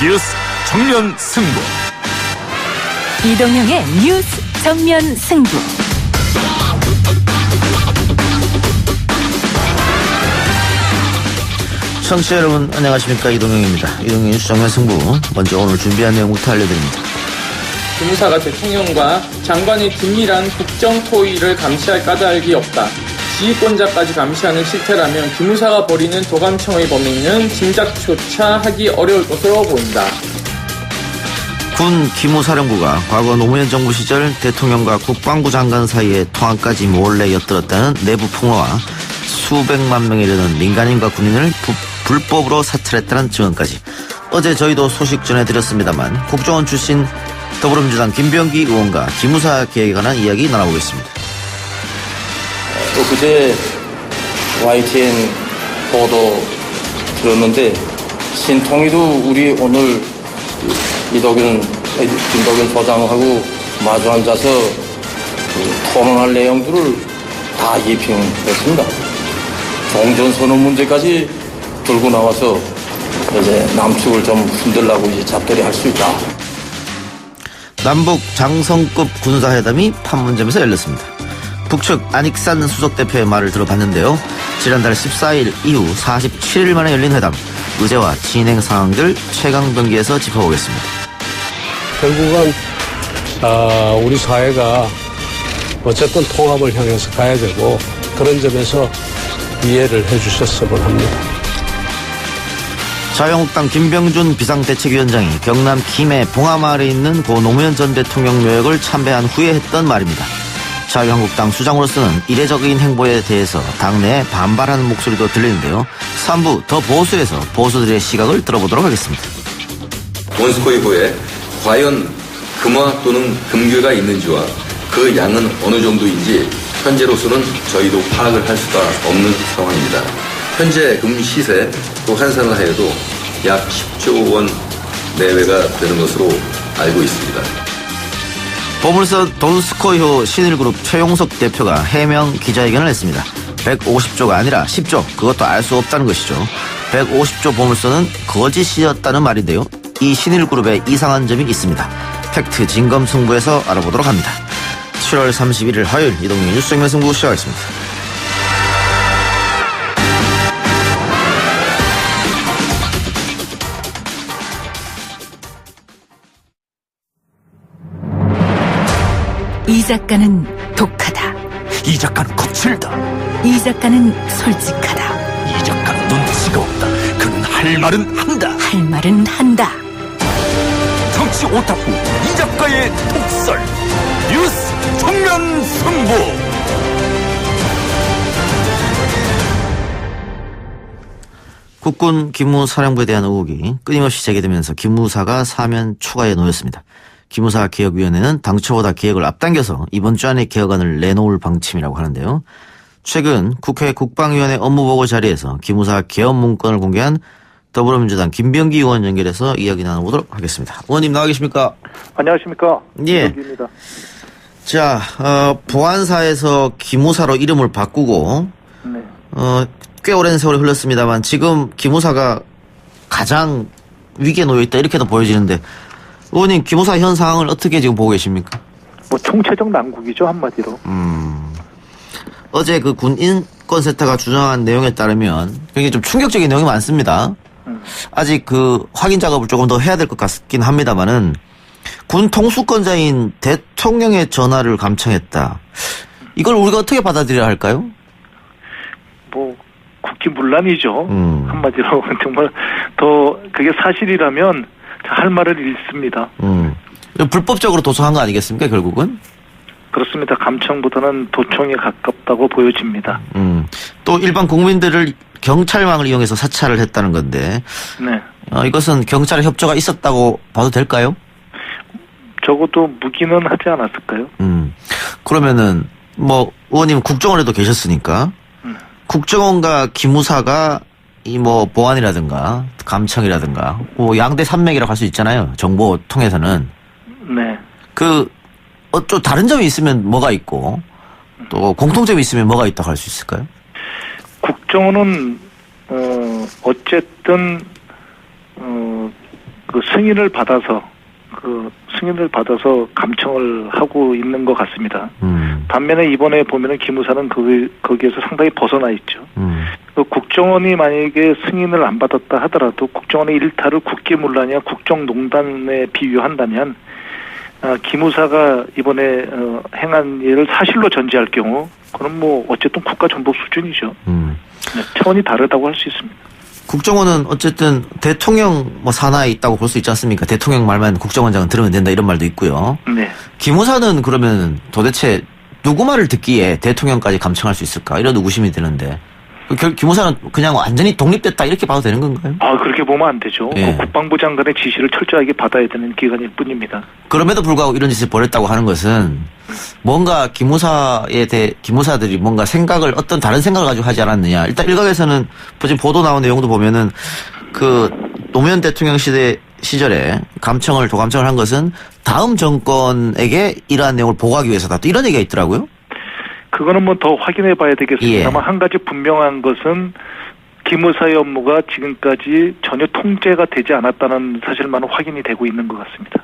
뉴스 정면 승부. 이동형의 뉴스 정면 승부. 청취자 여러분 안녕하십니까. 이동형입니다. 이동형 뉴스 정면 승부. 먼저 오늘 준비한 내용부터 알려드립니다. 기무사가 대통령과 장관의 긴밀한 국정 토의를 감시할 까닭이 없다. 지휘권자까지 감시하는 실태라면 기무사가 벌이는 도감청의 범행은 짐작조차 하기 어려울 것으로 보인다. 군 기무사령부가 과거 노무현 정부 시절 대통령과 국방부 장관 사이의 통화까지 몰래 엿들었다는 내부 풍어와 수백만 명에 이르는 민간인과 군인을 불법으로 사찰했다는 증언까지. 어제 저희도 소식 전해드렸습니다만 국정원 출신 더불어민주당 김병기 의원과 기무사 계획에 관한 이야기 나눠보겠습니다. 그제 YTN 보도 들었는데 신통이도 우리 오늘 김덕균 소장하고 마주 앉아서 토론할 내용들을 다 예평했습니다. 종전선언 문제까지 들고 나와서 이제 남측을 좀 흔들라고 이제 잡들이 할 수 있다. 남북 장성급 군사회담이 판문점에서 열렸습니다. 북측 안익산 수석대표의 말을 들어봤는데요. 지난달 14일 이후 47일 만에 열린 회담, 의제와 진행 상황들 최강병기에서 짚어보겠습니다. 결국은 우리 사회가 어쨌든 통합을 향해서 가야 되고 그런 점에서 이해를 해주셨으면 합니다. 자유한국당 김병준 비상대책위원장이 경남 김해 봉하마을에 있는 고 노무현 전 대통령 묘역을 참배한 후에 했던 말입니다. 자유한국당 수장으로서는 이례적인 행보에 대해서 당내에 반발하는 목소리도 들리는데요. 3부 더 보수에서 보수들의 시각을 들어보도록 하겠습니다. 원스코이브에 과연 금화 또는 금괴가 있는지와 그 양은 어느 정도인지 현재로서는 저희도 파악을 할 수가 없는 상황입니다. 현재 금 시세 또 환산을 하여도 약 10조 원 내외가 되는 것으로 알고 있습니다. 보물선 돈스코이호 신일그룹 최용석 대표가 해명 기자회견을 했습니다. 150조가 아니라 10조, 그것도 알 수 없다는 것이죠. 150조 보물선은 거짓이었다는 말인데요. 이 신일그룹에 이상한 점이 있습니다. 팩트 진검승부에서 알아보도록 합니다. 7월 31일 화요일 이동형 뉴스 정면 승부 시작하겠습니다. 이 작가는 독하다. 이 작가는 거칠다. 이 작가는 솔직하다. 이 작가는 눈치가 없다. 그는 할 말은 한다. 할 말은 한다. 정치 오타쿠 이 작가의 독설. 뉴스 정면 승부. 국군 기무사령부에 대한 의혹이 끊임없이 제기되면서 기무사가 사면 초과에 놓였습니다. 기무사 개혁위원회는 당초보다 개혁을 앞당겨서 이번 주 안에 개혁안을 내놓을 방침이라고 하는데요. 최근 국회 국방위원회 업무보고 자리에서 기무사 개헌 문건을 공개한 더불어민주당 김병기 의원 연결해서 이야기 나눠보도록 하겠습니다. 의원님 나와 계십니까? 안녕하십니까? 예. 김병기입니다. 자, 보안사에서 기무사로 이름을 바꾸고 네. 꽤 오랜 세월이 흘렀습니다만 지금 기무사가 가장 위기에 놓여있다 이렇게도 보여지는데 의원님 기무사 현 상황을 어떻게 지금 보고 계십니까? 뭐 총체적 난국이죠 한마디로. 어제 그 군 인권센터가 주장한 내용에 따르면 굉장히 좀 충격적인 내용이 많습니다. 아직 그 확인 작업을 조금 더 해야 될 것 같긴 합니다만은 군 통수권자인 대통령의 전화를 감청했다. 이걸 우리가 어떻게 받아들여야 할까요? 뭐 국기문란이죠. 한마디로 정말 더 그게 사실이라면 할 말을 잃습니다. 불법적으로 도청한 거 아니겠습니까 결국은? 그렇습니다. 감청보다는 도청에 가깝다고 보여집니다. 또 일반 국민들을 경찰망을 이용해서 사찰을 했다는 건데 네. 이것은 경찰의 협조가 있었다고 봐도 될까요? 적어도 무기는 하지 않았을까요? 그러면은 뭐 의원님 국정원에도 계셨으니까 국정원과 기무사가 이 뭐 보안이라든가 감청이라든가 뭐 양대 산맥이라고 할 수 있잖아요. 정보 통해서는. 네. 그 좀 다른 점이 있으면 뭐가 있고 또 공통점이 있으면 뭐가 있다고 할 수 있을까요? 국정원은 어쨌든 그 승인을 받아서 감청을 하고 있는 것 같습니다. 반면에 이번에 보면은 기무사는 거기에서 상당히 벗어나 있죠. 그 국정원이 만약에 승인을 안 받았다 하더라도 국정원의 일탈을 국기문란이나 국정농단에 비유한다면 기무사가 이번에 행한 일을 사실로 전제할 경우 그건 뭐 어쨌든 국가전복 수준이죠. 네, 차원이 다르다고 할 수 있습니다. 국정원은 어쨌든 대통령 뭐 산하에 있다고 볼 수 있지 않습니까? 대통령 말만 국정원장은 들으면 된다 이런 말도 있고요. 네. 기무사는 그러면 도대체 누구 말을 듣기에 대통령까지 감청할 수 있을까? 이런 의구심이 드는데 기무사는 그냥 완전히 독립됐다 이렇게 봐도 되는 건가요? 그렇게 보면 안 되죠. 예. 그 국방부 장관의 지시를 철저하게 받아야 되는 기관일 뿐입니다. 그럼에도 불구하고 이런 짓을 벌였다고 하는 것은 뭔가 기무사들이 뭔가 생각을 어떤 다른 생각을 가지고 하지 않았느냐. 일단 일각에서는 지금 보도 나온 내용도 보면은 그 노무현 대통령 시절에 도감청을 한 것은 다음 정권에게 이러한 내용을 보고하기 위해서다. 또 이런 얘기가 있더라고요. 그거는 뭐 더 확인해 봐야 되겠습니다만 예. 한 가지 분명한 것은 기무사의 업무가 지금까지 전혀 통제가 되지 않았다는 사실만은 확인이 되고 있는 것 같습니다.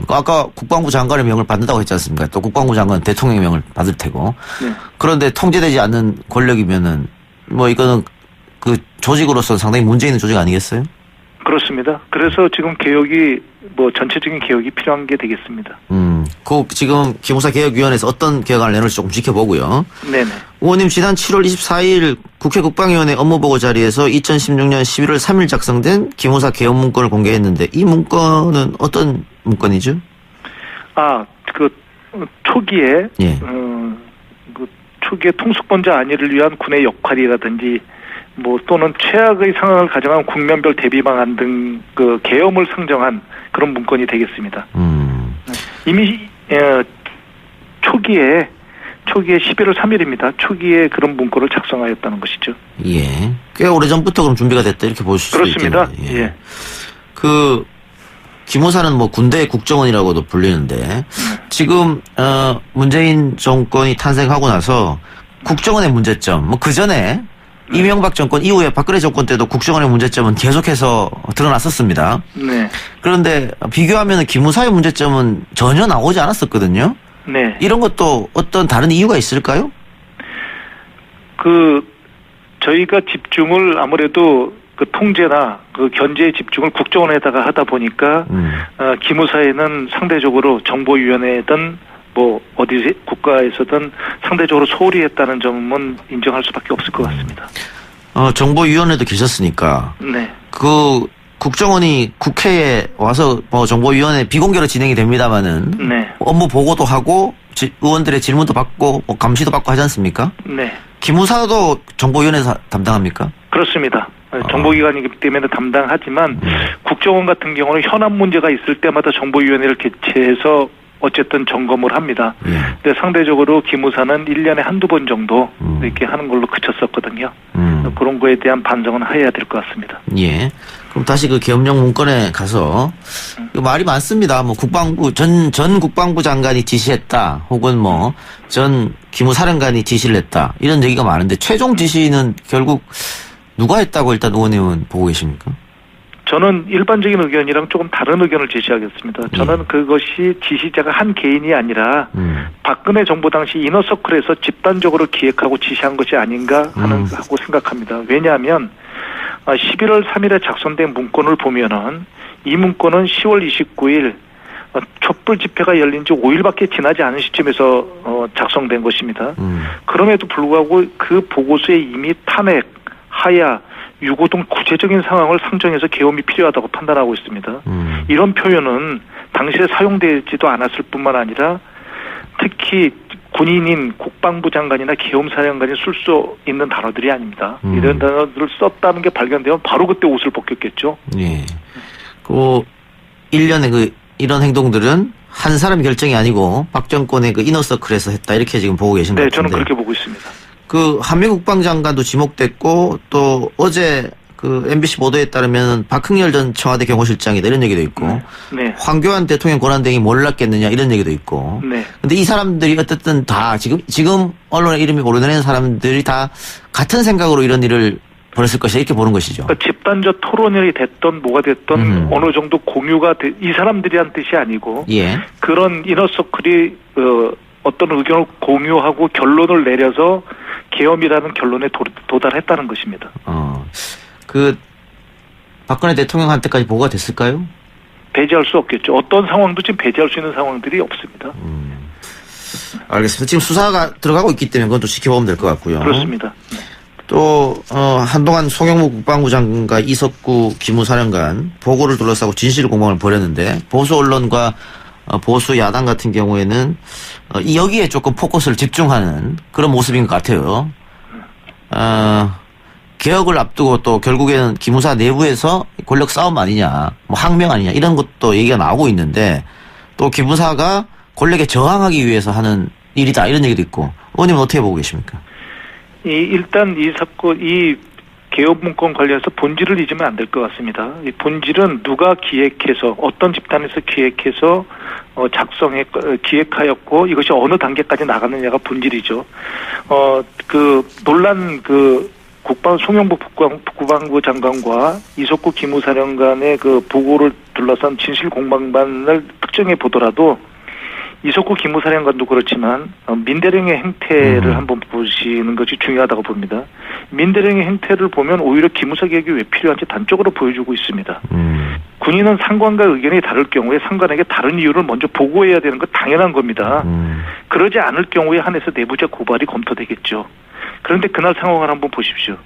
아까 국방부 장관의 명을 받는다고 했지 않습니까? 또 국방부 장관은 대통령의 명을 받을 테고. 네. 그런데 통제되지 않는 권력이면은 뭐 이거는 그 조직으로서 상당히 문제 있는 조직 아니겠어요? 그렇습니다. 그래서 지금 개혁이 전체적인 개혁이 필요한 게 되겠습니다. 지금 기무사 개혁위원회에서 어떤 개혁안을 내놓을지 조금 지켜보고요. 네네. 의원님 지난 7월 24일 국회 국방위원회 업무보고 자리에서 2016년 11월 3일 작성된 기무사 개혁 문건을 공개했는데 이 문건은 어떤 문건이죠? 초기에 예. 초기에 통수권자 안위를 위한 군의 역할이라든지 또는 최악의 상황을 가정한 국면별 대비 방안 등 그 계엄을 상정한 그런 문건이 되겠습니다. 이미 초기에 11월 3일입니다. 초기에 그런 문건을 작성하였다는 것이죠. 예. 꽤 오래전부터 그럼 준비가 됐다 이렇게 보실 수 있겠네요. 그렇습니다. 예. 그 기무사는 뭐 군대 국정원이라고도 불리는데 지금 문재인 정권이 탄생하고 나서 국정원의 문제점 그 전에 이명박 정권 이후에 박근혜 정권 때도 국정원의 문제점은 계속해서 드러났었습니다. 네. 그런데 비교하면 기무사의 문제점은 전혀 나오지 않았었거든요. 네. 이런 것도 어떤 다른 이유가 있을까요? 저희가 집중을 아무래도 통제나 견제의 집중을 국정원에다가 하다 보니까 기무사에는 상대적으로 정보위원회든 어디 국가에서든 상대적으로 소홀히 했다는 점은 인정할 수밖에 없을 것 같습니다. 정보위원회도 계셨으니까. 네. 국정원이 국회에 와서 정보위원회 비공개로 진행이 됩니다만은. 네. 업무 보고도 하고 의원들의 질문도 받고 감시도 받고 하지 않습니까? 네. 기무사도 정보위원회에서 담당합니까? 그렇습니다. 정보기관이기 때문에 담당하지만 국정원 같은 경우는 현안 문제가 있을 때마다 정보위원회를 개최해서 어쨌든 점검을 합니다. 예. 근데 상대적으로 기무사는 1년에 한두 번 정도 이렇게 하는 걸로 그쳤었거든요. 그런 거에 대한 반성은 해야 될 것 같습니다. 예. 그럼 다시 그 계엄령 문건에 가서 말이 많습니다. 국방부 전 국방부 장관이 지시했다. 혹은 전 기무사령관이 지시를 했다. 이런 얘기가 많은데 최종 지시는 결국 누가 했다고 일단 의원님은 보고 계십니까? 저는 일반적인 의견이랑 조금 다른 의견을 제시하겠습니다. 저는 그것이 지시자가 한 개인이 아니라 박근혜 정부 당시 이너서클에서 집단적으로 기획하고 지시한 것이 아닌가 하고 생각합니다. 왜냐하면 11월 3일에 작성된 문건을 보면은 이 문건은 10월 29일 촛불 집회가 열린 지 5일밖에 지나지 않은 시점에서 작성된 것입니다. 그럼에도 불구하고 그 보고서에 이미 탄핵, 하야, 유고 등 구체적인 상황을 상정해서 계엄이 필요하다고 판단하고 있습니다. 이런 표현은 당시에 사용되지도 않았을 뿐만 아니라 특히 군인인 국방부 장관이나 계엄사령관이 쓸 수 있는 단어들이 아닙니다. 이런 단어들을 썼다는 게 발견되면 바로 그때 옷을 벗겼겠죠. 예. 일련의 이런 행동들은 한 사람 결정이 아니고 박 정권의 이너서클에서 했다 이렇게 지금 보고 계신 것 같은데. 네, 저는 그렇게 보고 있습니다. 한미 국방장관도 지목됐고 또 어제 MBC 보도에 따르면 박흥렬 전 청와대 경호실장이다 이런 얘기도 있고 네. 황교안 대통령 권한대행이 몰랐겠느냐 이런 얘기도 있고. 네. 근데 이 사람들이 어쨌든 다 지금 언론에 이름이 오르내리는 사람들이 다 같은 생각으로 이런 일을 벌였을 것이다 이렇게 보는 것이죠. 그러니까 집단적 토론이 됐던 뭐가 됐던 어느 정도 공유가 이 사람들이 한 뜻이 아니고 예. 그런 이너서클이 어떤 의견을 공유하고 결론을 내려서 계엄이라는 결론에 도달했다는 것입니다. 그 박근혜 대통령한테까지 보고가 됐을까요? 배제할 수 없겠죠. 어떤 상황도 지금 배제할 수 있는 상황들이 없습니다. 알겠습니다. 지금 수사가 들어가고 있기 때문에 그건 또 지켜보면 될 것 같고요. 그렇습니다. 또 한동안 송영무 국방부 장관과 이석구 기무사령관 보고를 둘러싸고 진실 공방을 벌였는데 보수 언론과 보수 야당 같은 경우에는 여기에 조금 포커스를 집중하는 그런 모습인 것 같아요. 개혁을 앞두고 또 결국에는 기무사 내부에서 권력 싸움 아니냐, 뭐 항명 아니냐 이런 것도 얘기가 나오고 있는데 또 기무사가 권력에 저항하기 위해서 하는 일이다 이런 얘기도 있고 의원님은 어떻게 보고 계십니까? 일단 이 사건, 이 개혁 문건 관련해서 본질을 잊으면 안 될 것 같습니다. 이 본질은 누가 기획해서 어떤 집단에서 기획해서 기획하였고 이것이 어느 단계까지 나가느냐가 본질이죠. 그 논란 송영무 국방부 장관과 이석구 기무사령관의 그 보고를 둘러싼 진실 공방반을 특정해 보더라도 이석구 기무사령관도 그렇지만 민대령의 행태를 한번 보시는 것이 중요하다고 봅니다. 민대령의 행태를 보면 오히려 기무사 개혁이 왜 필요한지 단적으로 보여주고 있습니다. 군인은 상관과 의견이 다를 경우에 상관에게 다른 이유를 먼저 보고해야 되는 건 당연한 겁니다. 그러지 않을 경우에 한해서 내부적 고발이 검토되겠죠. 그런데 그날 상황을 한번 보십시오.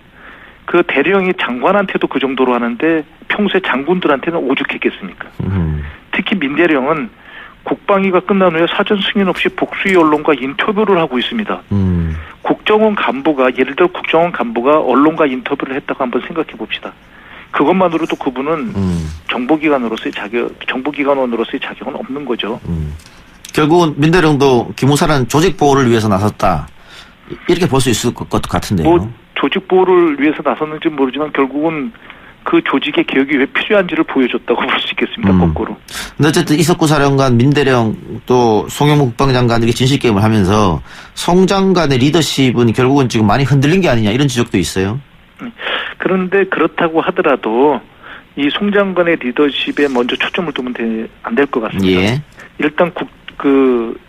그 대령이 장관한테도 그 정도로 하는데 평소에 장군들한테는 오죽했겠습니까? 특히 민대령은 국방위가 끝난 후에 사전 승인 없이 복수의 언론과 인터뷰를 하고 있습니다. 국정원 간부가 예를 들어 국정원 간부가 언론과 인터뷰를 했다고 한번 생각해 봅시다. 그것만으로도 그분은 정보기관으로서의 자격은 없는 거죠. 결국은 민대령도 기무사라는 조직 보호를 위해서 나섰다 이렇게 볼 수 있을 것 같은데요. 뭐 조직 보호를 위해서 나섰는지 모르지만 결국은 그 조직의 개혁이 왜 필요한지를 보여줬다고 볼 수 있겠습니다. 거꾸로. 근데 어쨌든 이석구 사령관, 민대령 또 송영무 국방장관 이렇게 진실 게임을 하면서 송 장관의 리더십은 결국은 지금 많이 흔들린 게 아니냐 이런 지적도 있어요. 그런데 그렇다고 하더라도 이 송 장관의 리더십에 먼저 초점을 두면 안 될 것 같습니다. 예. 일단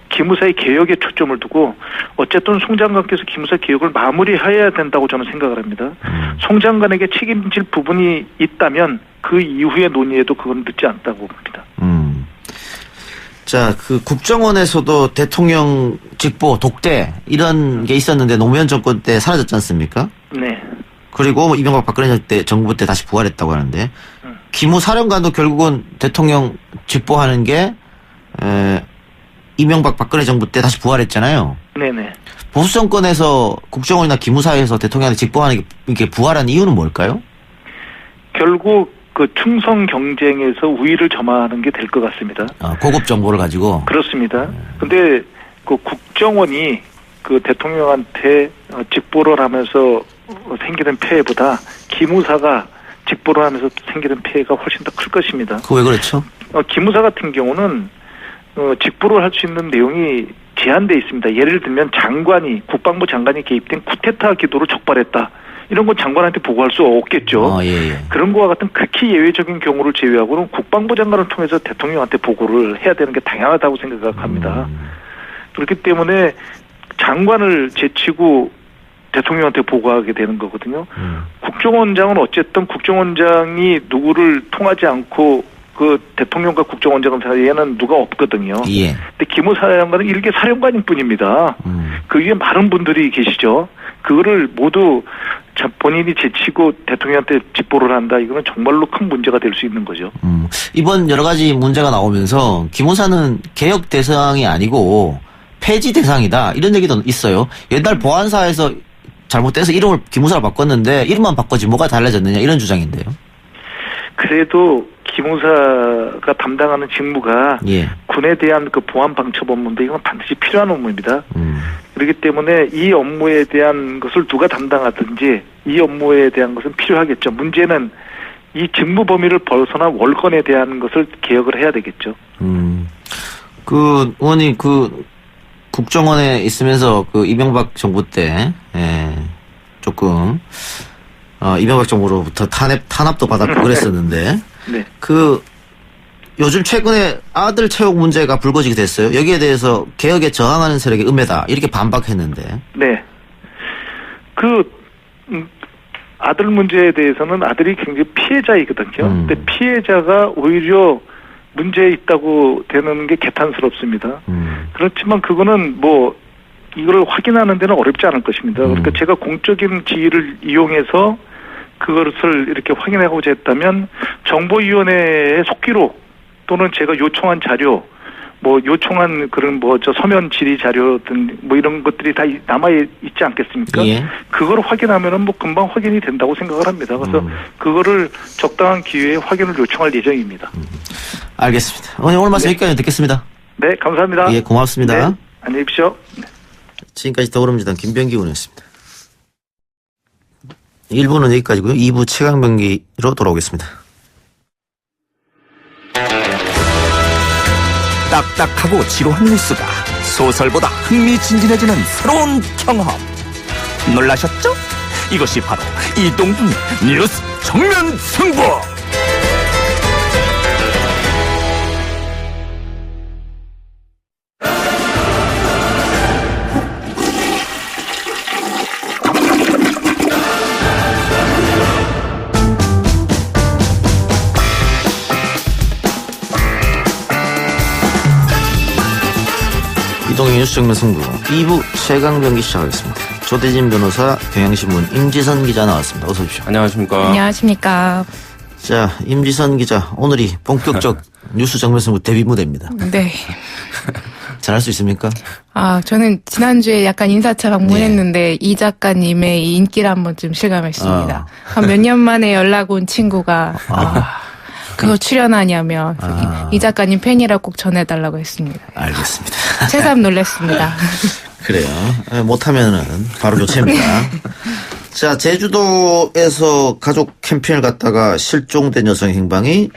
기무사의 개혁에 초점을 두고 어쨌든 송 장관께서 기무사 개혁을 마무리해야 된다고 저는 생각을 합니다. 송 장관에게 책임질 부분이 있다면 그 이후의 논의에도 그건 늦지 않다고 봅니다. 자, 그 국정원에서도 대통령 직보, 독대 이런 게 있었는데 노무현 정권 때 사라졌지 않습니까? 네. 그리고 이명박 박근혜 정부 때 다시 부활했다고 하는데 기무사령관도 결국은 대통령 직보하는 게 이명박 박근혜 정부 때 다시 부활했잖아요. 네네. 보수 정권에서 국정원이나 기무사에서 대통령한테 직보하는 게 이렇게 부활한 이유는 뭘까요? 결국 그 충성 경쟁에서 우위를 점하는 게 될 것 같습니다. 고급 정보를 가지고. 그렇습니다. 근데 그 국정원이 그 대통령한테 직보를 하면서 생기는 폐해보다 기무사가 직보를 하면서 생기는 폐해가 훨씬 더 클 것입니다. 그거 왜 그렇죠? 기무사 같은 경우는 직보를 할 수 있는 내용이 제한되어 있습니다. 예를 들면 국방부 장관이 개입된 쿠데타 기도를 적발했다. 이런 건 장관한테 보고할 수 없겠죠. 예. 그런 거와 같은 극히 예외적인 경우를 제외하고는 국방부 장관을 통해서 대통령한테 보고를 해야 되는 게 당연하다고 생각합니다. 그렇기 때문에 장관을 제치고 대통령한테 보고하게 되는 거거든요. 국정원장은 어쨌든 국정원장이 누구를 통하지 않고 그 대통령과 국정원장 사이에는 누가 없거든요. 예. 근데 기무사령관은 일개 사령관일 뿐입니다. 그 위에 많은 분들이 계시죠. 그거를 모두 본인이 제치고 대통령한테 직보를 한다. 이거는 정말로 큰 문제가 될 수 있는 거죠. 이번 여러 가지 문제가 나오면서 기무사는 개혁 대상이 아니고 폐지 대상이다. 이런 얘기도 있어요. 옛날 보안사에서 잘못돼서 이름을 기무사로 바꿨는데 이름만 바꿔지 뭐가 달라졌느냐 이런 주장인데요. 그래도 기무사가 담당하는 직무가 예. 군에 대한 그 보안 방첩 업무인데 이건 반드시 필요한 업무입니다. 그렇기 때문에 이 업무에 대한 것을 누가 담당하든지 이 업무에 대한 것은 필요하겠죠. 문제는 이 직무 범위를 벗어난 월권에 대한 것을 개혁을 해야 되겠죠. 의원님 국정원에 있으면서 그 이명박 정부 때 조금 이명박 정부로부터 탄압도 받았고 그랬었는데 네. 요즘 최근에 아들 채용 문제가 불거지게 됐어요. 여기에 대해서 개혁에 저항하는 세력이 음해다 이렇게 반박했는데. 네. 아들 문제에 대해서는 아들이 굉장히 피해자이거든요. 근데 피해자가 오히려 문제에 있다고 되는 게 개탄스럽습니다. 그렇지만 그거는 이거를 확인하는 데는 어렵지 않을 것입니다. 그러니까 제가 공적인 지위를 이용해서 그것을 이렇게 확인하고자 했다면 정보위원회에 속기록 또는 제가 요청한 자료, 요청한 그런 서면 질의 자료 등 이런 것들이 다 남아있지 않겠습니까? 예. 그걸 확인하면은 금방 확인이 된다고 생각을 합니다. 그래서 그거를 적당한 기회에 확인을 요청할 예정입니다. 알겠습니다. 오늘 말씀 여기까지 듣겠습니다. 네, 감사합니다. 예, 고맙습니다. 네, 안녕히 계십시오. 지금까지 더불어민주당 김병기 의원이었습니다. 1부는 여기까지고요. 2부 최강병기로 돌아오겠습니다. 딱딱하고 지루한 뉴스가 소설보다 흥미진진해지는 새로운 경험. 놀라셨죠? 이것이 바로 이동준의 뉴스 정면 승부. 이동의 뉴스 정면 승부 2부 최강병기 시작하겠습니다. 조대진 변호사, 경향신문 임지선 기자 나왔습니다. 어서 오십시오. 안녕하십니까. 안녕하십니까. 자, 임지선 기자, 오늘이 본격적 뉴스 정면 승부 데뷔 무대입니다. 네. 잘할 수 있습니까? 저는 지난주에 약간 인사차 방문했는데 이 작가님의 이 인기를 한번 좀 실감했습니다. 한 몇 년 만에 연락 온 친구가 그거 출연하냐며 이 작가님 팬이라고 꼭 전해달라고 했습니다. 알겠습니다. 새삼 놀랐습니다. 그래요. 못하면은 바로 교체입니다. 자, 제주도에서 가족 캠핑을 갔다가 실종된 여성 행방이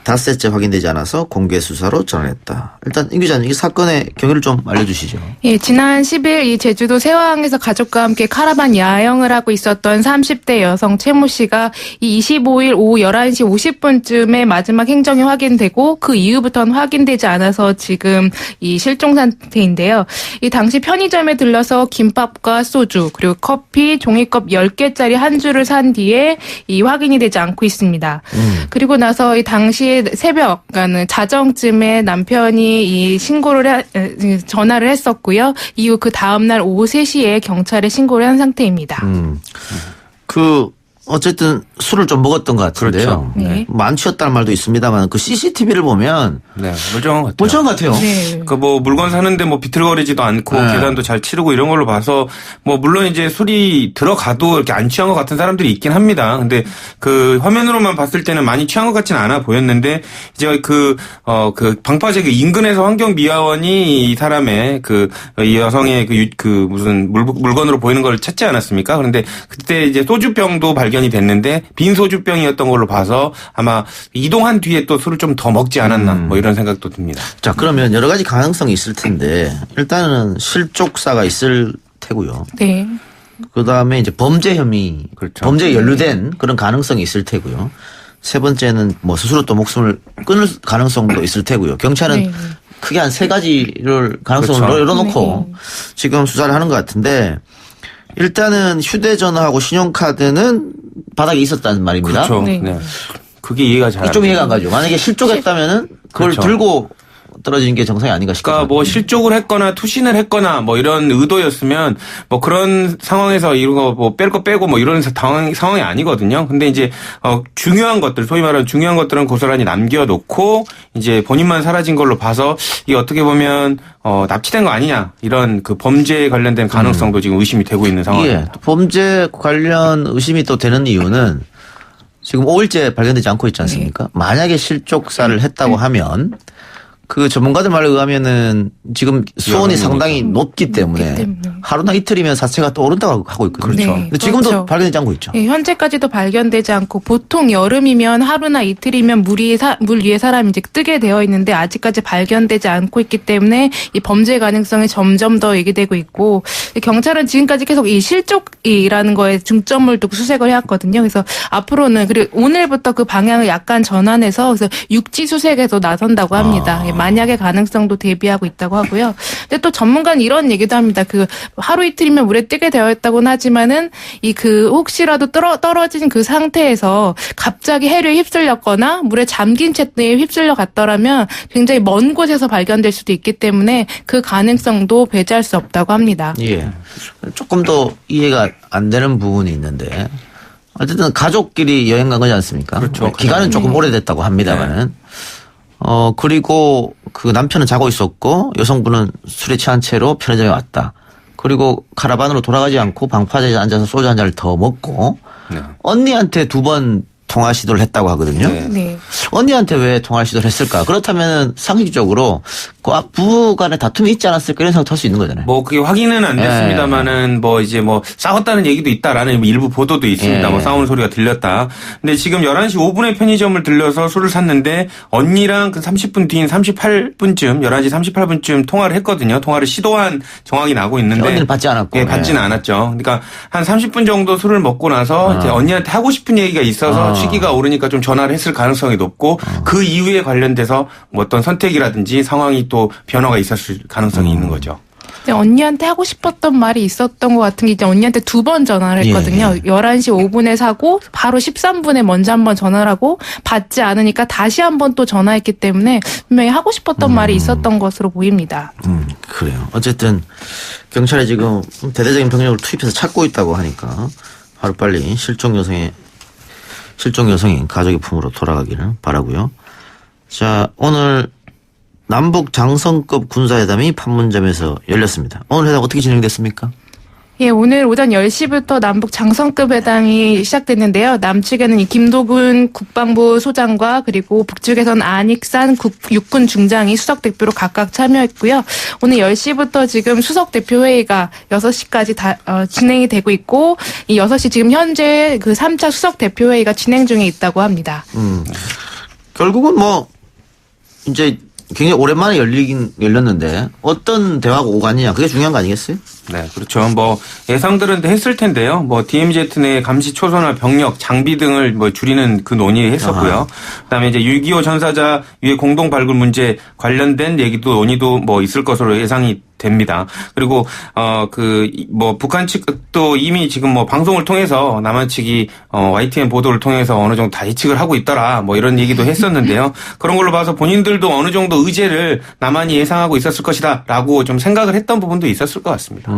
닷새째 확인되지 않아서 공개 수사로 전환했다. 일단 임 기자님 이 사건의 경위를 좀 알려주시죠. 예, 지난 10일 이 제주도 세화항에서 가족과 함께 카라반 야영을 하고 있었던 30대 여성 최모 씨가 이 25일 오후 11시 50분쯤에 마지막 행적이 확인되고 그 이후부터는 확인되지 않아서 지금 이 실종 상태인데요. 이 당시 편의점에 들러서 김밥과 소주 그리고 커피 종이컵 10개짜리 한 줄을 산 뒤에 이 확인이 되지 않고 있습니다. 그리고 나서 이 당시 새벽, 그러니까 자정쯤에 남편이 이 전화를 했었고요. 이후 그 다음날 오후 3시에 경찰에 신고를 한 상태입니다. 어쨌든 술을 좀 먹었던 것 같은데요. 그렇죠. 네. 만취했다는 말도 있습니다만 그 CCTV를 보면 네, 멀쩡한 것 같아요. 멀쩡한 것 같아요. 네. 그러니까 물건 사는데 비틀거리지도 않고 네. 계산도 잘 치르고 이런 걸로 봐서 물론 이제 술이 들어가도 이렇게 안 취한 것 같은 사람들이 있긴 합니다. 근데 그 화면으로만 봤을 때는 많이 취한 것 같지는 않아 보였는데 이제 그 방파제 인근에서 환경미화원이 이 사람의 이 여성의 무슨 물건으로 보이는 걸 찾지 않았습니까? 그런데 그때 이제 소주병도 발견이 됐는데 빈 소주병이었던 걸로 봐서 아마 이동한 뒤에 또 술을 좀 더 먹지 않았나 이런 생각도 듭니다. 자, 그러면 여러 가지 가능성이 있을 텐데 일단은 실족사가 있을 테고요. 네. 그다음에 이제 범죄 혐의, 그렇죠. 범죄에 연루된 그런 가능성이 있을 테고요. 세 번째는 스스로 또 목숨을 끊을 가능성도 있을 테고요. 경찰은 네. 크게 한 세 가지를 가능성을 그렇죠. 열어놓고 지금 수사를 하는 것 같은데 일단은 휴대전화하고 신용카드는 바닥에 있었다는 말입니다. 그렇죠. 네. 네. 그게 이해가 잘 안 이쪽 돼요. 이해가 안 가죠. 만약에 실족했다면은 그걸 그렇죠. 들고 떨어지는 게 정상이 아닌가 싶어요. 그러니까 실족을 했거나 투신을 했거나 이런 의도였으면 그런 상황에서 이런 거 뺄 거 빼고 이런 상황이 아니거든요. 근데 이제 중요한 것들 소위 말하는 중요한 것들은 고스란히 남겨놓고 이제 본인만 사라진 걸로 봐서 이게 어떻게 보면 납치된 거 아니냐 이런 그 범죄에 관련된 가능성도 지금 의심이 되고 있는 상황입니다. 예, 범죄 관련 의심이 또 되는 이유는 지금 5일째 발견되지 않고 있지 않습니까? 만약에 실족사를 했다고 하면 그 전문가들 말에 의하면은 지금 수온이 상당히 높기 때문에 하루나 이틀이면 사체가 떠오른다고 하고 있거든요. 네, 근데 지금도 그렇죠. 발견되지 않고 있죠. 예, 현재까지도 발견되지 않고 보통 여름이면 하루나 이틀이면 물 위에 사람이 이제 뜨게 되어 있는데 아직까지 발견되지 않고 있기 때문에 이 범죄 가능성이 점점 더 얘기되고 있고 경찰은 지금까지 계속 이 실족이라는 거에 중점을 두고 수색을 해왔거든요. 그래서 앞으로는 그리고 오늘부터 그 방향을 약간 전환해서 그래서 육지 수색에서 나선다고 합니다. 예, 만약의 가능성도 대비하고 있다고 하고요. 근데 또 전문가는 이런 얘기도 합니다. 그 하루 이틀이면 물에 뜨게 되어 있다고는 하지만은 이 그 혹시라도 떨어진 그 상태에서 갑자기 해류에 휩쓸렸거나 물에 잠긴 채 휩쓸려 갔더라면 굉장히 먼 곳에서 발견될 수도 있기 때문에 그 가능성도 배제할 수 없다고 합니다. 예. 조금 더 이해가 안 되는 부분이 있는데 어쨌든 가족끼리 여행 간 거지 않습니까? 그렇죠. 기간은 조금 오래됐다고 합니다만은. 그리고 그 남편은 자고 있었고 여성분은 술에 취한 채로 편의점에 왔다. 그리고 카라반으로 돌아가지 않고 방파제에 앉아서 소주 한 잔을 더 먹고 언니한테 2번 통화 시도를 했다고 하거든요. 네. 언니한테 왜 통화 시도를 했을까? 그렇다면 상식적으로 부부 간에 다툼이 있지 않았을까 이런 생각도 할 수 있는 거잖아요. 뭐 그게 확인은 안 됐습니다만은 뭐 이제 뭐 싸웠다는 얘기도 있다라는 일부 보도도 있습니다. 뭐 싸우는 소리가 들렸다. 근데 지금 11시 5분에 편의점을 들려서 술을 샀는데 언니랑 그 30분 뒤인 38분쯤 11시 38분쯤 통화를 했거든요. 통화를 시도한 정황이 나고 있는데 언니는 받지 않았고. 예, 받지는 않았죠. 그러니까 한 30분 정도 술을 먹고 나서 이제 언니한테 하고 싶은 얘기가 있어서 시기가 오르니까 좀 전화를 했을 가능성이 높고 그 이후에 관련돼서 뭐 어떤 선택이라든지 상황이 또 변화가 있었을 가능성이 있는 거죠. 언니한테 하고 싶었던 말이 있었던 것 같은 게 이제 언니한테 2번 전화를 했거든요. 11시 5분에 사고 바로 13분에 먼저 한번 전화를 하고 받지 않으니까 다시 한번 또 전화했기 때문에 분명히 하고 싶었던 말이 있었던 것으로 보입니다. 그래요. 어쨌든 경찰이 지금 대대적인 병력을 투입해서 찾고 있다고 하니까 하루빨리 실종 여성이 가족의 품으로 돌아가기를 바라고요. 자, 오늘 남북 장성급 군사회담이 판문점에서 열렸습니다. 오늘 회담 어떻게 진행됐습니까? 예, 오늘 오전 10시부터 남북 장성급 회담이 시작됐는데요. 남측에는 이 김도군 국방부 소장과 그리고 북측에서는 안익산 육군 중장이 수석 대표로 각각 참여했고요. 오늘 10시부터 지금 수석 대표 회의가 6시까지 진행이 되고 있고 이 6시 지금 현재 그 3차 수석 대표 회의가 진행 중에 있다고 합니다. 결국은 뭐 이제 굉장히 오랜만에 열렸는데 어떤 대화가 오가느냐 그게 중요한 거 아니겠어요? 네, 그렇죠. 뭐 예상들은 했을 텐데요. 뭐 DMZ 내 감시 초소나 병력, 장비 등을 뭐 줄이는 그 논의했었고요. 그다음에 이제 6.25 전사자 유해 공동 발굴 문제 관련된 얘기도 논의도 뭐 있을 것으로 예상이 됩니다. 그리고 뭐 북한 측도 이미 지금 뭐 방송을 통해서 남한 측이 YTN 보도를 통해서 어느 정도 다 예측을 하고 있더라 뭐 이런 얘기도 했었는데요. 그런 걸로 봐서 본인들도 어느 정도 의제를 남한이 예상하고 있었을 것이다라고 좀 생각을 했던 부분도 있었을 것 같습니다.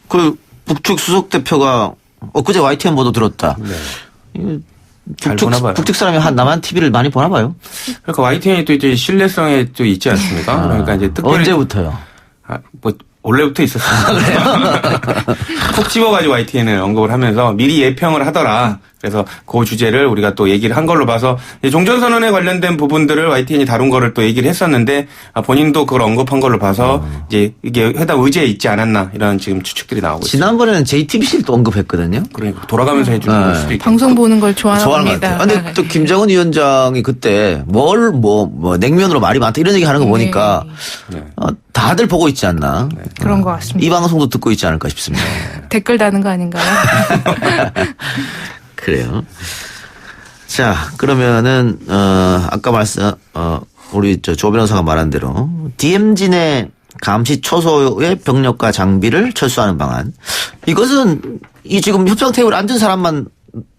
그 북측 수석 대표가 엊그제 YTN 보도 들었다. 네. 잘 보나 봐요. 북측 사람이 남한 TV를 많이 보나 봐요. 그러니까 YTN이 또 이제 신뢰성에 또 있지 않습니까? 그러니까 이제 특별히 언제부터요? 뭐 원래부터 있었습니다. 콕 집어가지고 YTN을 언급을 하면서 미리 예평을 하더라. 그래서 그 주제를 우리가 또 얘기를 한 걸로 봐서 종전선언에 관련된 부분들을 YTN이 다룬 거를 또 얘기를 했었는데 본인도 그걸 언급한 걸로 봐서 이제 이게 회담 의제에 있지 않았나 이런 지금 추측들이 나오고 있습니다. 지난번에는 JTBC를 또 언급했거든요. 그러니까 돌아가면서 해주는 걸 수도 있고. 방송 보는 걸 좋아하는 것 겁니다. 근데 또 김정은 위원장이 그때 뭐 냉면으로 말이 많다 이런 얘기 하는 거 보니까 다들 보고 있지 않나. 그런 것 같습니다. 이 방송도 듣고 있지 않을까 싶습니다. 댓글 다는 거 아닌가요? 그래요. 자, 그러면은, 아까 우리 조 변호사가 말한 대로, DMZ 내 감시 초소의 병력과 장비를 철수하는 방안. 이것은 지금 협상 테이블에 앉은 사람만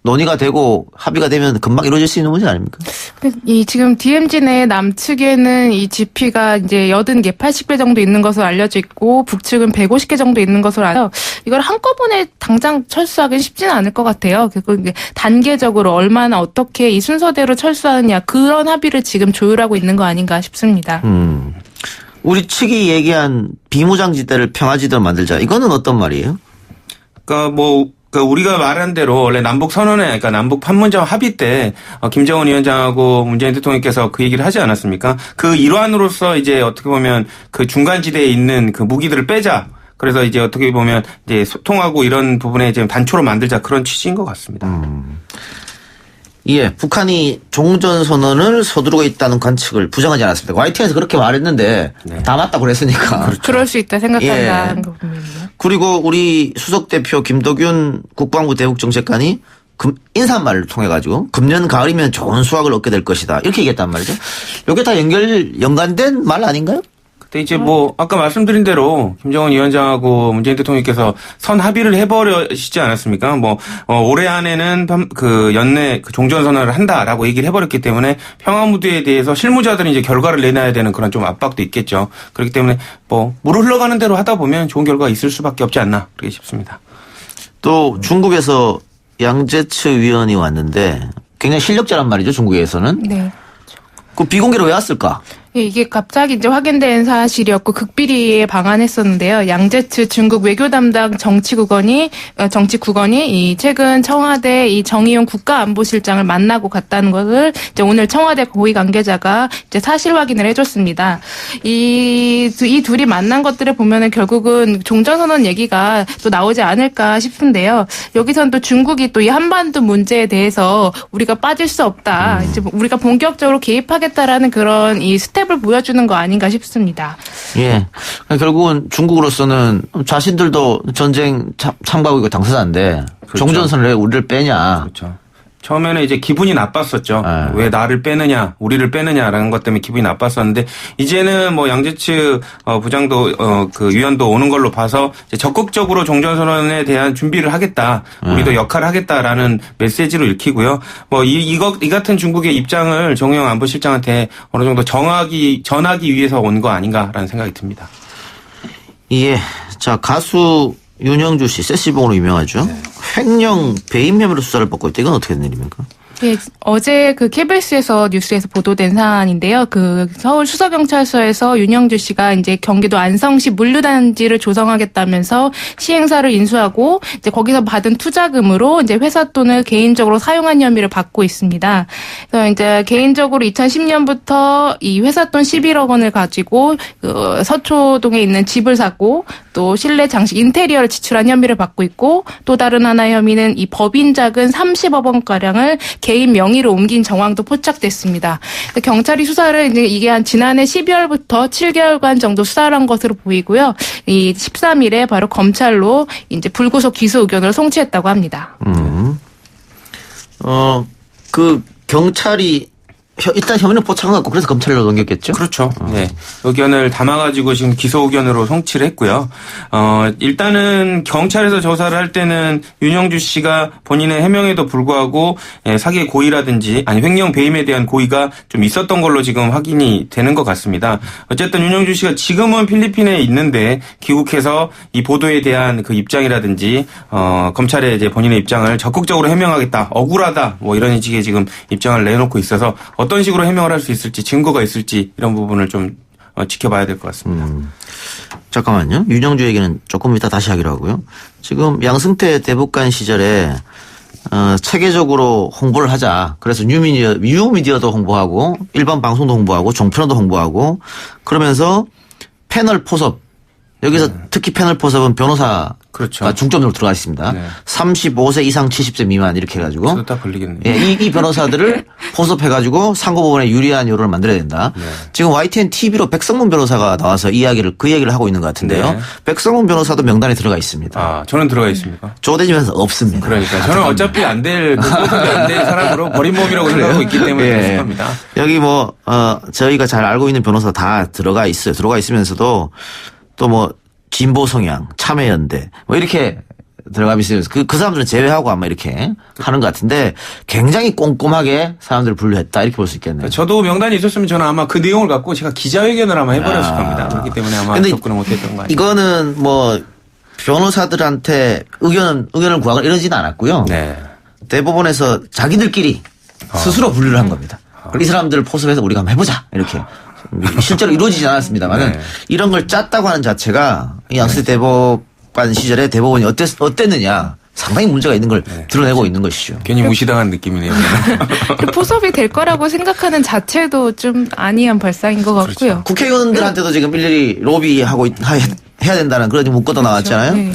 논의가 되고 합의가 되면 금방 이루어질 수 있는 문제 아닙니까? 이 지금 DMZ 내 남측에는 이 GP가 이제 80개, 80개 정도 있는 것으로 알려져 있고 북측은 150개 정도 있는 것으로 알아요. 이걸 한꺼번에 당장 철수하기는 쉽지는 않을 것 같아요. 그리고 단계적으로 얼마나 어떻게 이 순서대로 철수하느냐 그런 합의를 지금 조율하고 있는 거 아닌가 싶습니다. 우리 측이 얘기한 비무장지대를 평화지대로 만들자. 이거는 어떤 말이에요? 그러니까 우리가 말한 대로 원래 남북 선언회, 그러니까 남북 판문점 합의 때 김정은 위원장하고 문재인 대통령께서 그 얘기를 하지 않았습니까? 그 일환으로서 이제 어떻게 보면 그 중간 지대에 있는 그 무기들을 빼자. 그래서 이제 어떻게 보면 이제 소통하고 이런 부분에 지금 단초로 만들자 그런 취지인 것 같습니다. 예, 북한이 종전선언을 서두르고 있다는 관측을 부정하지 않았습니다. YTN에서 그렇게 말했는데 다 맞다고 그랬으니까. 그럴 수 있다 생각한다는 예. 거 보면요. 그리고 우리 수석대표 김덕윤 국방부 대북정책관이 인사말을 통해 가지고 금년 가을이면 좋은 수확을 얻게 될 것이다 이렇게 얘기했단 말이죠. 이게 다 연관된 말 아닌가요? 근데 이제 뭐 아까 말씀드린 대로 김정은 위원장하고 문재인 대통령께서 선 합의를 해버리시지 않았습니까? 뭐 올해 안에는 그 연내 그 종전선언을 한다라고 얘기를 해버렸기 때문에 평화무드에 대해서 실무자들이 이제 결과를 내놔야 되는 그런 좀 압박도 있겠죠. 그렇기 때문에 뭐 물 흘러가는 대로 하다 보면 좋은 결과가 있을 수밖에 없지 않나 그렇게 싶습니다. 또 중국에서 양재츠 위원이 왔는데 굉장히 실력자란 말이죠. 중국에서는. 네. 그 비공개로 왜 왔을까? 예, 이게 갑자기 이제 확인된 사실이었고 극비리에 방한했었는데요. 양재츠 중국 외교 담당 정치국원이 이 최근 청와대 이 정의용 국가안보실장을 만나고 갔다는 것을 이제 오늘 청와대 고위 관계자가 이제 사실 확인을 해줬습니다. 이 둘이 만난 것들을 보면은 결국은 종전선언 얘기가 또 나오지 않을까 싶은데요. 여기선 또 중국이 또 이 한반도 문제에 대해서 우리가 빠질 수 없다. 이제 우리가 본격적으로 개입하겠다라는 그런 이 스텝을 보여주는 거 아닌가 싶습니다. 예. 결국은 중국으로서는 자신들도 전쟁 참가하고 있고 당사자인데 그렇죠. 종전선언을 왜 우리를 빼냐. 그렇죠. 처음에는 이제 기분이 나빴었죠. 왜 나를 빼느냐, 우리를 빼느냐라는 것 때문에 기분이 나빴었는데 이제는 뭐 양재츠 부장도 그 위원도 오는 걸로 봐서 이제 적극적으로 종전선언에 대한 준비를 하겠다, 우리도 역할을 하겠다라는 메시지로 읽히고요. 뭐 이 같은 중국의 입장을 정의용 안보실장한테 어느 정도 전하기 위해서 온 거 아닌가라는 생각이 듭니다. 예. 자, 가수 윤영주 씨, 세시봉으로 유명하죠. 네. 횡령 배임 혐의로 수사를 받고 있다. 이건 어떻게 된 일입니까? 예, 어제 그 KBS에서 뉴스에서 보도된 사안인데요. 그 서울 수서경찰서에서 윤영주 씨가 이제 경기도 안성시 물류단지를 조성하겠다면서 시행사를 인수하고 이제 거기서 받은 투자금으로 이제 회사 돈을 개인적으로 사용한 혐의를 받고 있습니다. 그래서 이제 개인적으로 2010년부터 이 회사 돈 11억 원을 가지고 그 서초동에 있는 집을 샀고 또 실내 장식 인테리어를 지출한 혐의를 받고 있고 또 다른 하나의 혐의는 이 법인 자금 30억 원가량을 개인 명의로 옮긴 정황도 포착됐습니다. 경찰이 수사를 이게 한 지난해 12월부터 7개월간 정도 수사를 한 것으로 보이고요. 이 13일에 바로 검찰로 이제 불구속 기소 의견을 송치했다고 합니다. 그 경찰이 일단 혐의는 포착해갖고 그래서 검찰로 넘겼겠죠? 그렇죠. 네. 의견을 담아가지고 지금 기소 의견으로 송치를 했고요. 일단은 경찰에서 조사를 할 때는 윤영주 씨가 본인의 해명에도 불구하고 사기의 고의라든지 아니 횡령 배임에 대한 고의가 좀 있었던 걸로 지금 확인이 되는 것 같습니다. 어쨌든 윤영주 씨가 지금은 필리핀에 있는데 귀국해서 이 보도에 대한 그 입장이라든지 검찰에 이제 본인의 입장을 적극적으로 해명하겠다, 억울하다, 뭐 이런 식의 지금 입장을 내놓고 있어서 어떤 식으로 해명을 할 수 있을지 증거가 있을지 이런 부분을 좀 지켜봐야 될 것 같습니다. 잠깐만요. 윤영주 얘기는 조금 이따 다시 하기로 하고요. 지금 양승태 대북관 시절에 체계적으로 홍보를 하자. 그래서 뉴미디어도 홍보하고 일반 방송도 홍보하고 종편도 홍보하고 그러면서 패널 포섭 여기서 특히 패널 포섭은 변호사가 그렇죠. 중점으로 들어가 있습니다. 네. 35세 이상 70세 미만 이렇게 해가지고 다 걸리겠네요. 예, 이 변호사들을 포섭해가지고 상고법원에 유리한 여론을 만들어야 된다. 네. 지금 YTN TV로 백성문 변호사가 나와서 그 이야기를 하고 있는 것 같은데요. 네. 백성문 변호사도 명단에 들어가 있습니다. 아, 저는 들어가 있습니까? 조대지면서 없습니다. 그러니까 저는 어차피 안 될 사람으로 버린 몸이라고 생각하고 있기 때문에 그렇습 겁니다. 여기 저희가 잘 알고 있는 변호사 다 들어가 있어요. 들어가 있으면서도 또 진보 성향, 참여연대 이렇게 들어가 있으면서 그 사람들은 제외하고 아마 이렇게 하는 것 같은데 굉장히 꼼꼼하게 사람들을 분류했다 이렇게 볼 수 있겠네요. 저도 명단이 있었으면 저는 아마 그 내용을 갖고 제가 기자회견을 아마 해버렸을 겁니다. 그렇기 때문에 아마 접근을 못했던 거 아니에요. 이거는 변호사들한테 의견을 구하거나 이러지는 않았고요. 네. 대법원에서 자기들끼리 스스로 분류를 한 겁니다. 이 사람들을 포섭해서 우리가 한번 해보자 이렇게. 실제로 이루어지지 않았습니다만 이런 걸 짰다고 하는 자체가 양승태 대법관 시절에 대법원이 어땠느냐 상당히 문제가 있는 걸 드러내고 있는 것이죠. 괜히 무시당한 느낌이네요. 포섭이 될 거라고 생각하는 자체도 좀 아니한 발상인 것 같고요. 그렇죠. 국회의원들한테도 지금 일일이 로비하고 해야 된다는 그런 문구도 나왔잖아요. 네.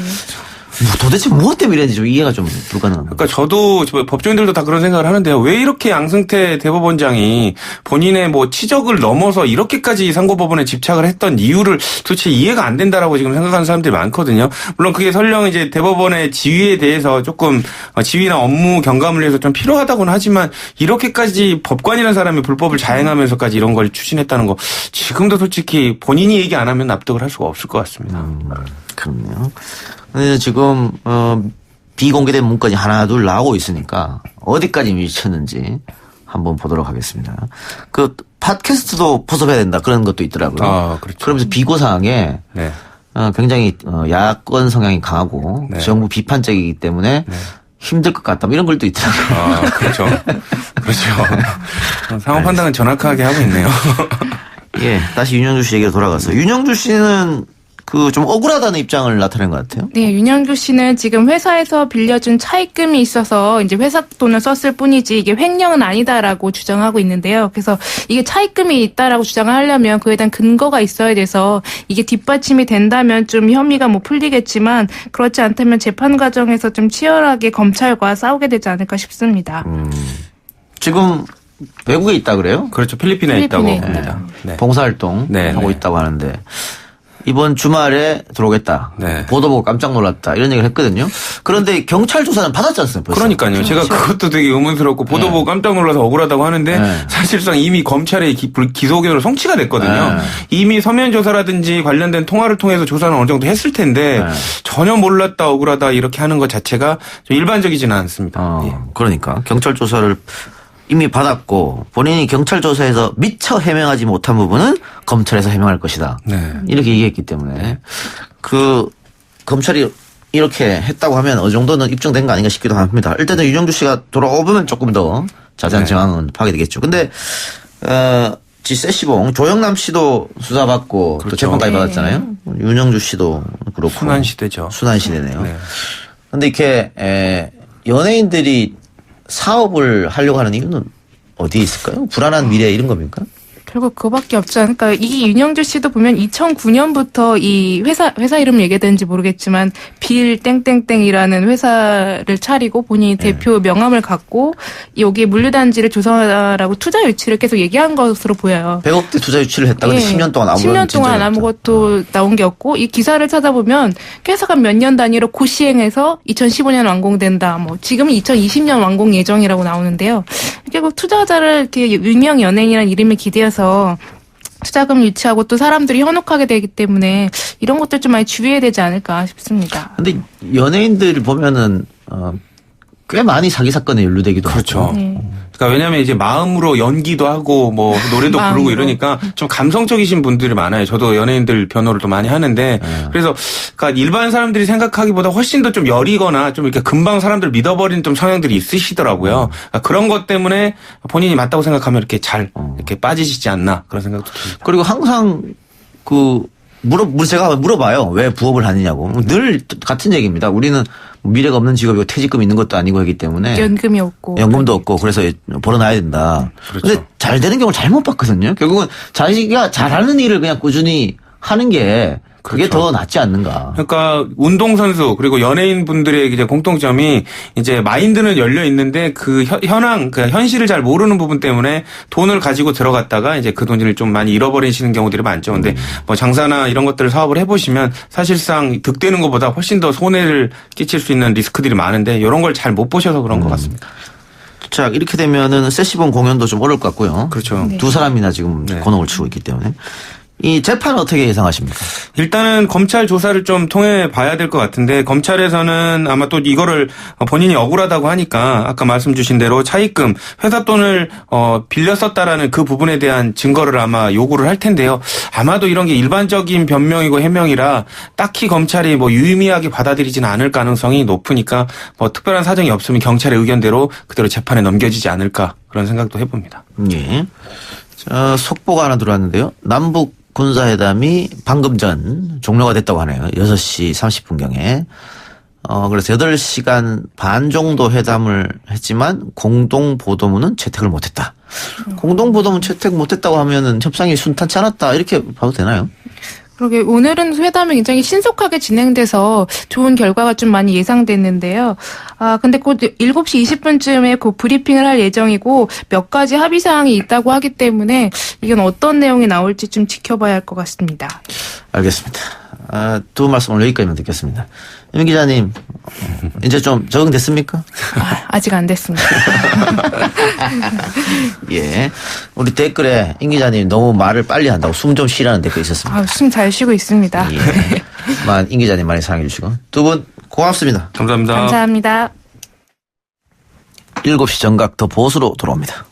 도대체 무엇 때문에 이랬는지 좀 이해가 좀 불가능합니다. 그러니까 저도 법조인들도 다 그런 생각을 하는데요. 왜 이렇게 양승태 대법원장이 본인의 뭐 치적을 넘어서 이렇게까지 상고법원에 집착을 했던 이유를 도대체 이해가 안 된다라고 지금 생각하는 사람들이 많거든요. 물론 그게 설령 이제 대법원의 지위에 대해서 조금 지위나 업무 경감을 위해서 좀 필요하다고는 하지만 이렇게까지 법관이라는 사람이 불법을 자행하면서까지 이런 걸 추진했다는 거 지금도 솔직히 본인이 얘기 안 하면 납득을 할 수가 없을 것 같습니다. 그렇네요. 근데 지금 비공개된 문건이 하나 둘 나오고 있으니까 어디까지 미쳤는지 한번 보도록 하겠습니다. 그 팟캐스트도 포섭해야 된다 그런 것도 있더라고요. 아, 그렇죠. 그러면서 비고사항에 네. 굉장히 야권 성향이 강하고 네. 정부 비판적이기 때문에 네. 힘들 것 같다 뭐 이런 글도 있더라고요. 아, 그렇죠. 그렇죠. 상황 판단은 정확하게 하고 있네요. 예, 다시 윤영주 씨 얘기로 돌아가서 윤영주 씨는 그 좀 억울하다는 입장을 나타낸 것 같아요. 네, 윤영주 씨는 지금 회사에서 빌려준 차입금이 있어서 이제 회사 돈을 썼을 뿐이지 이게 횡령은 아니다라고 주장하고 있는데요. 그래서 이게 차입금이 있다라고 주장을 하려면 그에 대한 근거가 있어야 돼서 이게 뒷받침이 된다면 좀 혐의가 뭐 풀리겠지만 그렇지 않다면 재판 과정에서 좀 치열하게 검찰과 싸우게 되지 않을까 싶습니다. 지금 외국에 있다 그래요? 그렇죠. 필리핀에 있다고 필리핀에 합니다. 네. 봉사활동 네, 하고 네. 있다고 하는데 이번 주말에 들어오겠다. 네. 보도 보고 깜짝 놀랐다. 이런 얘기를 했거든요. 그런데 경찰 조사는 받았지 않습니까? 벌써? 그러니까요. 제가 그것도 되게 의문스럽고 보도 네. 보고 깜짝 놀라서 억울하다고 하는데 네. 사실상 이미 검찰의 기소 의견으로 송치가 됐거든요. 네. 이미 서면 조사라든지 관련된 통화를 통해서 조사는 어느 정도 했을 텐데 네. 전혀 몰랐다 억울하다 이렇게 하는 것 자체가 좀 일반적이지는 않습니다. 예. 그러니까 경찰 조사를 이미 받았고 본인이 경찰 조사에서 미처 해명하지 못한 부분은 검찰에서 해명할 것이다. 네. 이렇게 얘기했기 때문에 그 검찰이 이렇게 했다고 하면 어느 정도는 입증된 거 아닌가 싶기도 합니다. 일단은 윤영주 씨가 돌아오면 조금 더 자세한 네. 정황은 파게 되겠죠. 근데 G-세시봉 조영남 씨도 수사받고 그렇죠. 또 재판까지 네. 받았잖아요. 윤영주 씨도 그렇고 순환 시대죠. 순환 시대네요. 네. 근데 이렇게 연예인들이 사업을 하려고 하는 이유는 어디에 있을까요? 불안한 미래 이런 겁니까? 결국 그거밖에 없지 않을까. 이 윤영주 씨도 보면 2009년부터 이 회사 이름 얘기해야 되는지 모르겠지만 빌 땡땡땡이라는 회사를 차리고 본인이 대표 명함을 갖고 여기에 물류단지를 조성하라고 투자 유치를 계속 얘기한 것으로 보여요. 100억대 투자 유치를 했다. 근데 10년 동안 아무런 10년 동안 진전이 아무것도 나온 게 없고 이 기사를 찾아보면 회사가 몇 년 단위로 고시행해서 2015년 완공된다. 뭐 지금은 2020년 완공 예정이라고 나오는데요. 결국 투자자를 이렇게 유명 연예인이라는 이름에 기대어서 투자금 유치하고 또 사람들이 현혹하게 되기 때문에 이런 것들 좀 많이 주의해야 되지 않을까 싶습니다. 근데 연예인들 보면은 꽤 많이 사기 사건에 연루되기도 그렇죠. 하고. 네. 그러니까 왜냐하면 이제 마음으로 연기도 하고 뭐 노래도 부르고 마음으로. 이러니까 좀 감성적이신 분들이 많아요. 저도 연예인들 변호를 또 많이 하는데 그래서 그러니까 일반 사람들이 생각하기보다 훨씬 더 좀 여리거나 좀 이렇게 금방 사람들 믿어버리는 좀 성향들이 있으시더라고요. 그러니까 그런 것 때문에 본인이 맞다고 생각하면 이렇게 잘 이렇게 빠지시지 않나 그런 생각도 듭니다. 그리고 항상 제가 물어봐요. 왜 부업을 하느냐고. 늘 같은 얘기입니다. 우리는 미래가 없는 직업이고 퇴직금 있는 것도 아니고 하기 때문에. 연금이 없고. 연금도 없고 그래서 벌어놔야 된다. 그렇죠. 근데 잘 되는 경우를 잘못 봤거든요. 결국은 자기가 잘하는 일을 그냥 꾸준히 하는 게 그게 그렇죠. 더 낫지 않는가. 그러니까 운동선수 그리고 연예인 분들의 이제 공통점이 이제 마인드는 열려 있는데 그 현황, 그 현실을 잘 모르는 부분 때문에 돈을 가지고 들어갔다가 이제 그 돈을 좀 많이 잃어버리시는 경우들이 많죠. 근데 뭐 장사나 이런 것들을 사업을 해보시면 사실상 득되는 것보다 훨씬 더 손해를 끼칠 수 있는 리스크들이 많은데 이런 걸 잘 못 보셔서 그런 것 같습니다. 자, 이렇게 되면은 세시봉 공연도 좀 어려울 것 같고요. 그렇죠. 두 사람이나 지금 네. 곤혹을 치고 있기 때문에. 이 재판은 어떻게 예상하십니까? 일단은 검찰 조사를 좀 통해 봐야 될 것 같은데 검찰에서는 아마 또 이거를 본인이 억울하다고 하니까 아까 말씀 주신 대로 차입금 회사 돈을 빌려 썼다라는 그 부분에 대한 증거를 아마 요구를 할 텐데요. 아마도 이런 게 일반적인 변명이고 해명이라 딱히 검찰이 뭐 유의미하게 받아들이지는 않을 가능성이 높으니까 뭐 특별한 사정이 없으면 경찰의 의견대로 그대로 재판에 넘겨지지 않을까 그런 생각도 해봅니다. 예. 자, 속보가 하나 들어왔는데요. 남북 군사회담이 방금 전 종료가 됐다고 하네요. 6시 30분경에. 그래서 8시간 반 정도 회담을 했지만 공동보도문은 채택을 못했다. 공동보도문 채택 못했다고 하면은 협상이 순탄치 않았다. 이렇게 봐도 되나요? 그러게 오늘은 회담이 굉장히 신속하게 진행돼서 좋은 결과가 좀 많이 예상됐는데요. 근데 곧 7시 20분쯤에 곧 브리핑을 할 예정이고 몇 가지 합의 사항이 있다고 하기 때문에 이건 어떤 내용이 나올지 좀 지켜봐야 할 것 같습니다. 알겠습니다. 두 말씀을 여기까지만 듣겠습니다. 임 기자님, 이제 좀 적응됐습니까? 아직 안 됐습니다. 예. 우리 댓글에 임 기자님 너무 말을 빨리 한다고 숨 좀 쉬라는 댓글이 있었습니다. 숨 잘 쉬고 있습니다. 예. 임 기자님 많이 사랑해 주시고. 두 분 고맙습니다. 감사합니다. 감사합니다. 7시 정각 더 보수로 돌아옵니다.